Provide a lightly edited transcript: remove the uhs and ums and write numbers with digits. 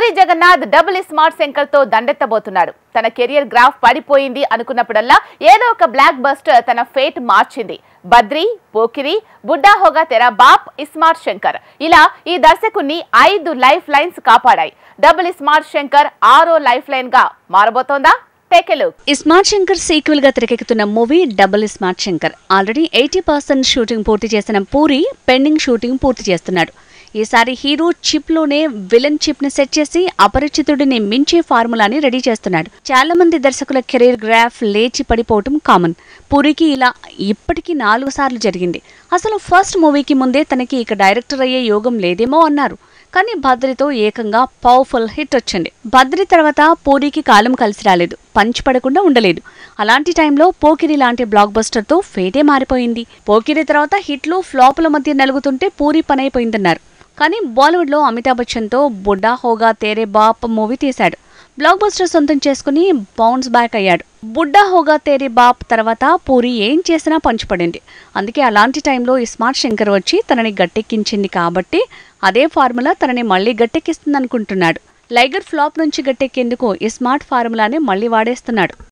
Puri Jagannadh double smart Shankar తో దండెత్తబోతున్నాడు. తన career graph పడిపోయింది అనుకున్నప్పుడల్లా ఏదో ఒక బ్లాక్ బస్టర్ తన ఫేట్ మార్చింది. బద్రీ, పోకిరి, బుడ్డా హోగా తెరా బాప్, స్మార్ట్ శంకర్ ఇలా ఈ దర్శకుని 5 లైఫ్ లైన్స్ కాపాడాయి. డబుల్ స్మార్ట్ శంకర్ 6వ లైఫ్ లైన్ గా మారబోతోందా? స్మార్ట్ శంకర్ సీక్వెల్ గా తెరకెక్కుతున్న movie double smart Shankar. Already 80% shooting పూర్తి చేసిన పూరి పెండింగ్ షూటింగ్ పూర్తి చేస్తున్నాడు. ఈసారి హీరో చిప్ లోనే విలన్ చిప్ ని సెట్ చేసి అపరిచితుడిని మించే ఫార్ములాని రెడీ చేస్తున్నాడు. చాలా మంది దర్శకుల కెరీర్ గ్రాఫ్ లేచి పడిపోవటం కామన్. పూరికి ఇలా ఇప్పటికీ 4 సార్లు జరిగింది. అసలు ఫస్ట్ మూవీకి ముందే తనకి ఇక డైరెక్టర్ అయ్యే యోగం లేదేమో అన్నారు. కానీ బద్రీతో ఏకంగా పవర్ఫుల్ హిట్ వచ్చింది. బద్రీ తర్వాత పూరికి కాలం కలిసి రాలేదు, పంచ్ పడకుండా ఉండలేదు. అలాంటి టైంలో పోకిరి లాంటి బ్లాక్ బస్టర్ తో ఫేటే మారిపోయింది. పోకిరి తర్వాత హిట్లు ఫ్లాపుల మధ్య నలుగుతుంటే పూరి పనైపోయిందన్నారు. కానీ బాలీవుడ్ లో అమితాబ్ బచ్చన్ తో బుడ్డా హోగా తేరే బాప్ మూవీ తీశాడు. బ్లాక్ బస్టర్ సొంతం చేసుకుని బౌన్స్ బ్యాక్ అయ్యాడు. బుడ్డా హోగా తేరే బాప్ తర్వాత పూరి ఏం చేసినా పంచిపడింది. అందుకే అలాంటి టైంలో స్మార్ట్ శంకర్ వచ్చి తనని గట్టెక్కించింది. కాబట్టి అదే ఫార్ములా తనని మళ్లీ గట్టెక్కిస్తుందనుకుంటున్నాడు. లైగర్ ఫ్లాప్ నుంచి గట్టెక్కేందుకు స్మార్ట్ ఫార్ములాని మళ్లీ వాడేస్తున్నాడు.